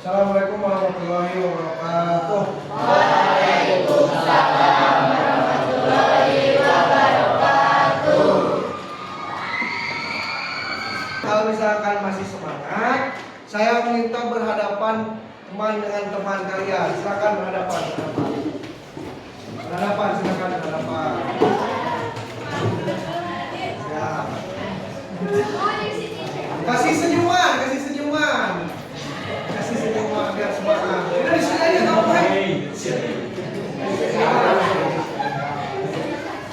Assalamualaikum warahmatullahi wabarakatuh. Waalaikumsalam warahmatullahi wabarakatuh. Kalau misalkan masih semangat, saya minta berhadapan teman dengan teman kalian. Silakan berhadapan. Berhadapan, silakan berhadapan. Ya. Kasih senyuman, kasih senyuman. Kasih senyuman biar semangat. Udah di sini aja kamu,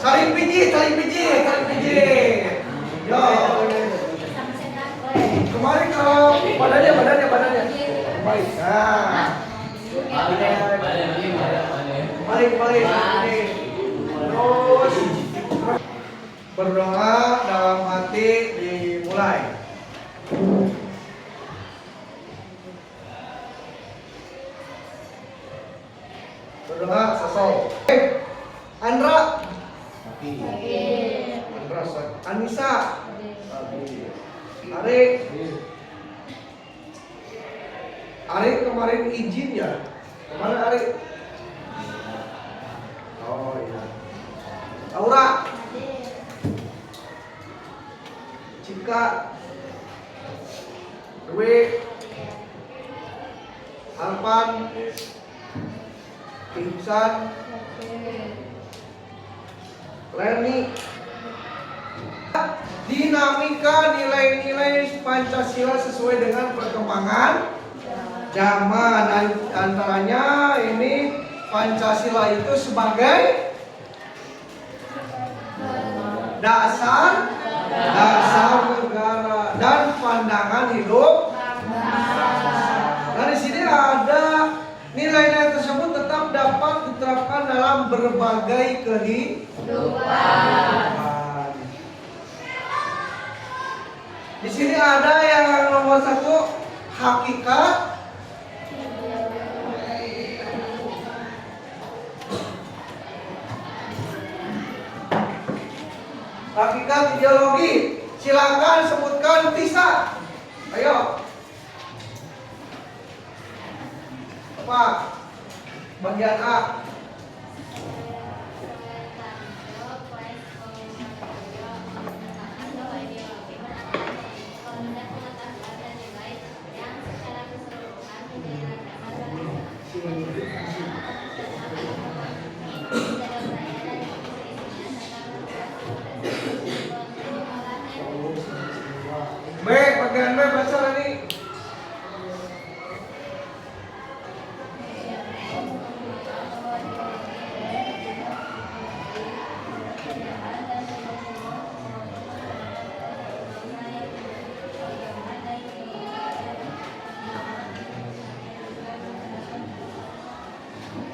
saling pijit, saling pijit, saling pijit. Yo. Kemarin kalau badannya. Baik. Nah. Balik. Terus berdoa dalam hati dimulai. Berdoa sosok. Andra. Andra. Anissa. Arik kemarin izin ya. Kemana Arik? Oh iya. Aura. Cika. Dwi. Alpan. Ihsan. Leni. Dinamika nilai-nilai Pancasila sesuai dengan perkembangan zaman. Antaranya ini Pancasila itu sebagai dasar negara dan pandangan hidup. Nah, di sini ada nilai-nilai tersebut tetap dapat diterapkan dalam berbagai kehidupan. Di sini ada yang nomor 1, hakikat. Hakikat ideologi. Silakan sebutkan Tisa. Ayo. Apa? Bagian A. B, bagian B baca ini.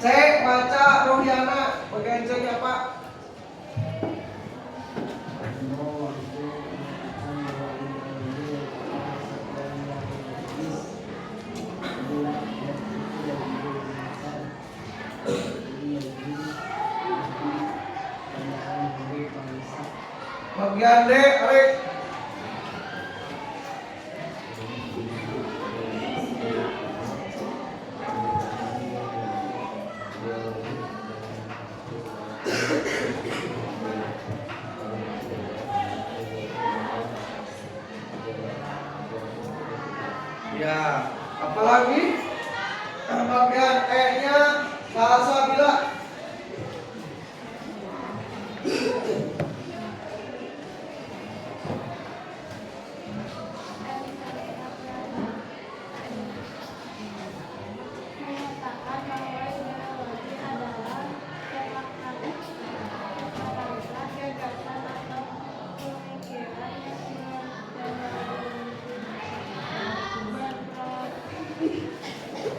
C, baca Rohiana. Bagian C apa? Bagian D, Arik. Ya, apalagi bagian E-nya Salsabila.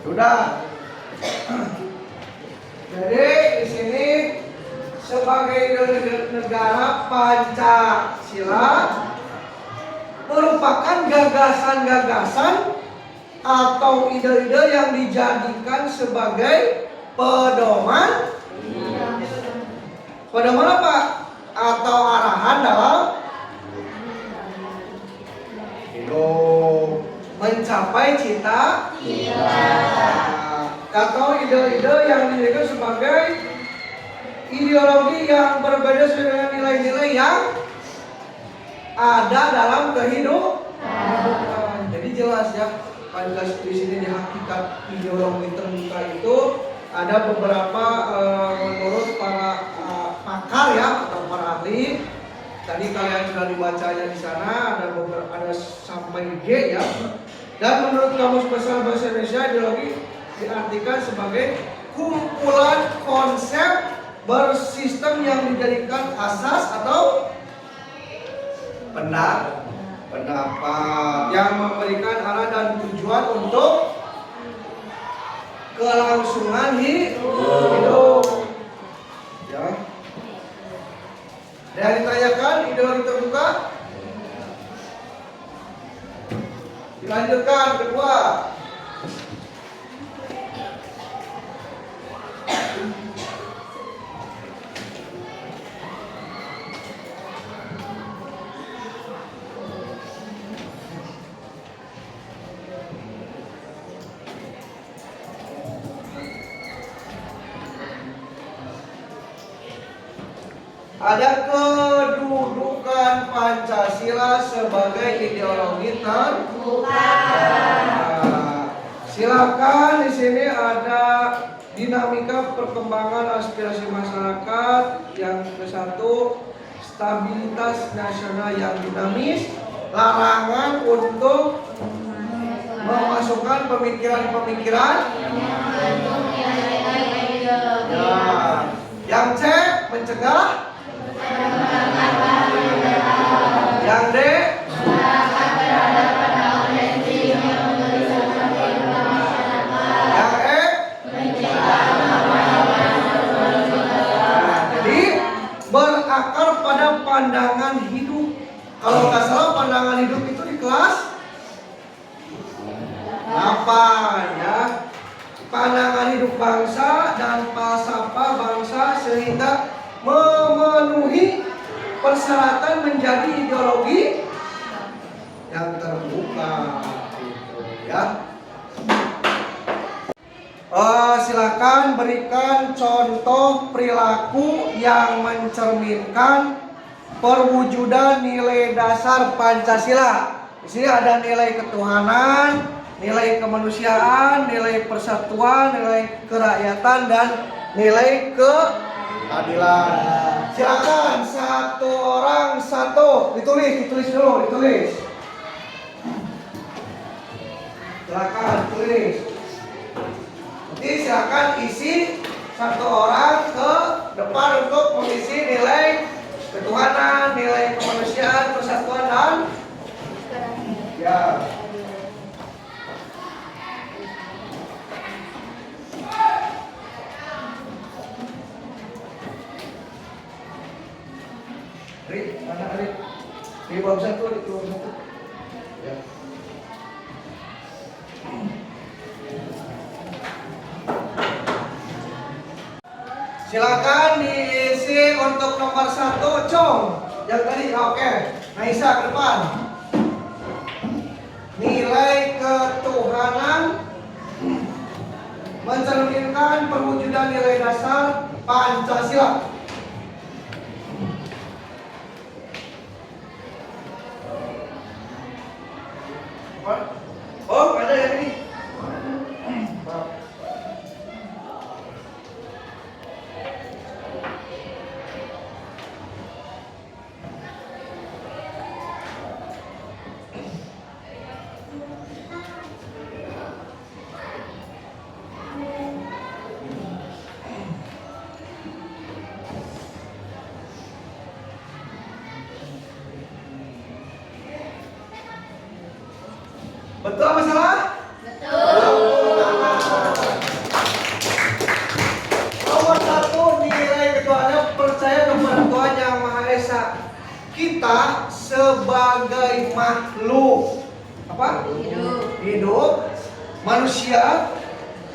Sudah. Jadi di sini sebagai negara Pancasila merupakan gagasan-gagasan atau ide-ide yang dijadikan sebagai pedoman. Pedoman apa? Atau arahan dalam hidup. mencapai cita-cita. Atau ide-ide yang dijadikan sebagai ideologi yang berbeda sesuai dengan nilai-nilai yang ada dalam kehidupan. Jadi jelas ya, Pancasila di sini di hakikat ideologi terbuka itu ada beberapa menurut para pakar ya atau para ahli. Tadi kalian sudah dibacanya di sana, ada sampai G ya. Dan menurut Kamus Besar Bahasa Indonesia, ideologi diartikan sebagai kumpulan konsep bersistem yang dijadikan asas atau pendapat yang memberikan arah dan tujuan untuk kelangsungan hidup. Ya. Dan ditanyakan ideologi terbuka. Dilanjutkan kedua. Ada kedudukan Pancasila sebagai ideologi terbuka. Silakan di sini ada dinamika perkembangan aspirasi masyarakat. Yang ke-1, stabilitas nasional yang dinamis, larangan untuk memasukkan pemikiran-pemikiran. Ya. Yang C, mencegah. Yang D, yang E, jadi berakar pada pandangan hidup. Kalau nggak salah pandangan hidup itu di kelas 8 ya. Pandangan hidup bangsa dan falsafah bangsa sehingga memenuhi persyaratan menjadi ideologi yang terbuka gitu, ya. Silakan berikan contoh perilaku yang mencerminkan perwujudan nilai dasar Pancasila. Di sini ada nilai ketuhanan, nilai kemanusiaan, nilai persatuan, nilai kerakyatan, dan nilai keadilan. Silakan satu orang satu, ditulis dulu. Silakan tulis. Nanti silakan isi satu orang ke depan untuk mengisi nilai ketuhanan, nilai kemanusiaan, persatuan, dan ya. Mana Rik? Di bawah satu. Ya. Silakan diisi untuk nomor 1, Cong. Yang tadi, oke. Naisa ke depan. Nilai ketuhanan mencerminkan perwujudan nilai dasar Pancasila. Oh, ada yang ini. Betul apa salah? Betul. Nomor 1, nilai ketuhanan, percaya kepada Tuhan Yang Maha Esa. Kita sebagai makhluk apa? Hidup. Manusia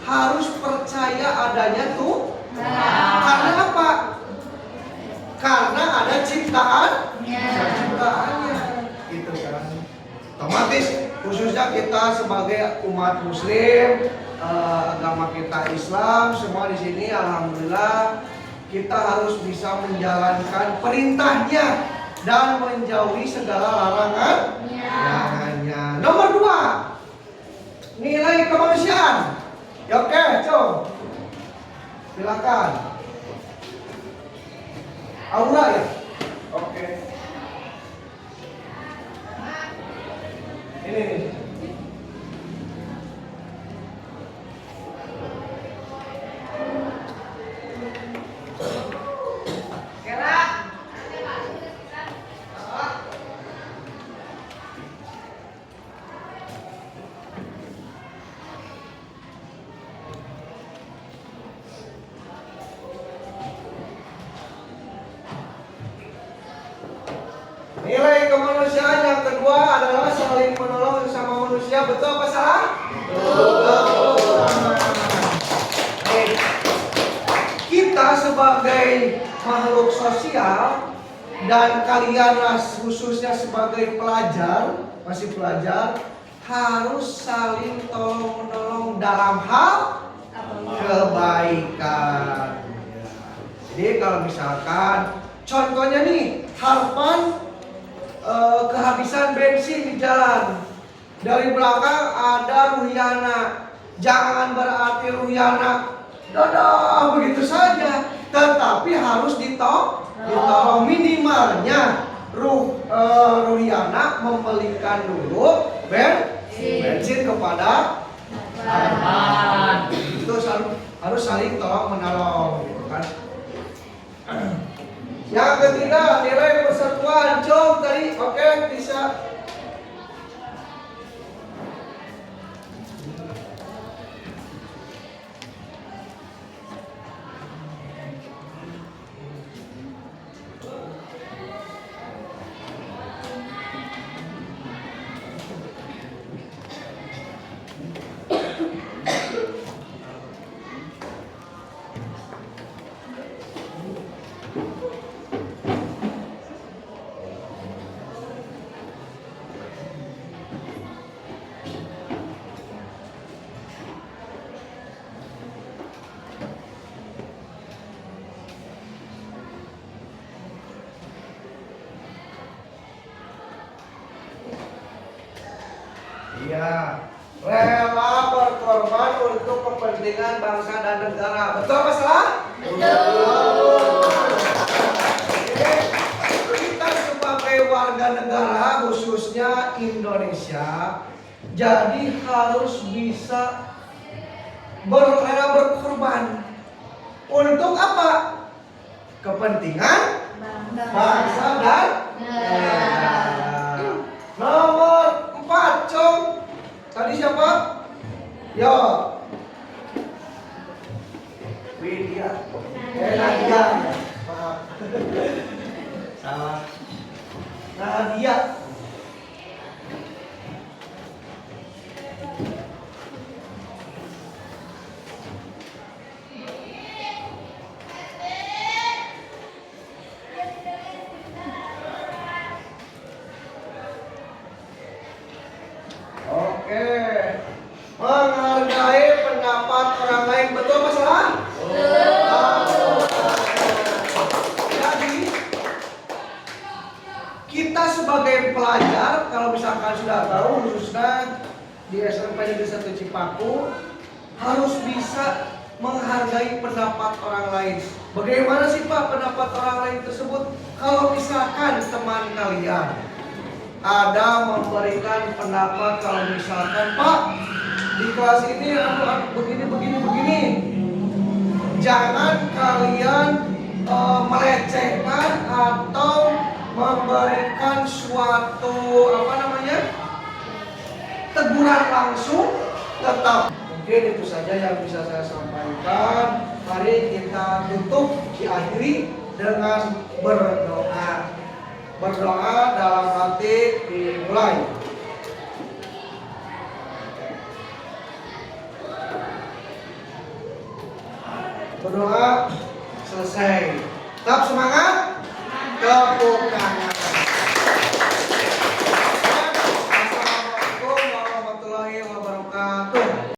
harus percaya adanya Tuhan. Karena apa? Karena ada ciptaannya. Gitu kan. Otomatis khususnya kita sebagai umat muslim, agama kita Islam, semua di sini alhamdulillah kita harus bisa menjalankan perintahnya dan menjauhi segala larangannya. Nomor 2, nilai kemanusiaan. Ya, oke, coba silakan. Aura ya, oke. Ini nih. Nilai kemanusiaan yang kedua adalah saling menolong sesama manusia. Betul apa salah? Betul. Kita sebagai makhluk sosial dan kalian khususnya sebagai pelajar, masih pelajar, harus saling tolong menolong dalam hal kebaikan. Jadi kalau misalkan contohnya nih, Harpan kehabisan bensin di jalan, dari belakang ada Ruhiana, jangan berarti Ruhiana dadah begitu saja, tetapi harus ditolong minimalnya Ruhiana membelikan dulu bensin kepada Harpan. Itu harus saling tolong menolong, gitu kan. Yang ketiga, nilai persatuan. Jom tadi, oke, bisa. Iya, rela berkorban untuk kepentingan bangsa dan negara. Betul apa salah? Betul. Kita sebagai warga negara khususnya Indonesia, jadi harus bisa rela berkorban untuk apa? Kepentingan bangsa dan negara. Nomor 4, Cong. Tadi siapa? Yo. Widya. Nadia. Maaf. Salah. Nadia. Oke, menghargai pendapat orang lain. Betul apa salah? Betul. Jadi kita sebagai pelajar, kalau misalkan sudah tahu khususnya di SMP Negeri 1 Cipaku, harus bisa menghargai pendapat orang lain. Bagaimana sih Pak pendapat orang lain tersebut? Kalau misalkan teman kalian ada memberikan pendapat, kalau misalkan Pak di kelas ini begini, jangan kalian melecehkan atau memberikan suatu teguran langsung, tetap. Mungkin itu saja yang bisa saya sampaikan. Mari kita tutup, diakhiri dengan berdoa. Berdoa dalam hati dimulai. Berdoa selesai. Tetap semangat. Tepuk tangan. Assalamualaikum wabarakatuh.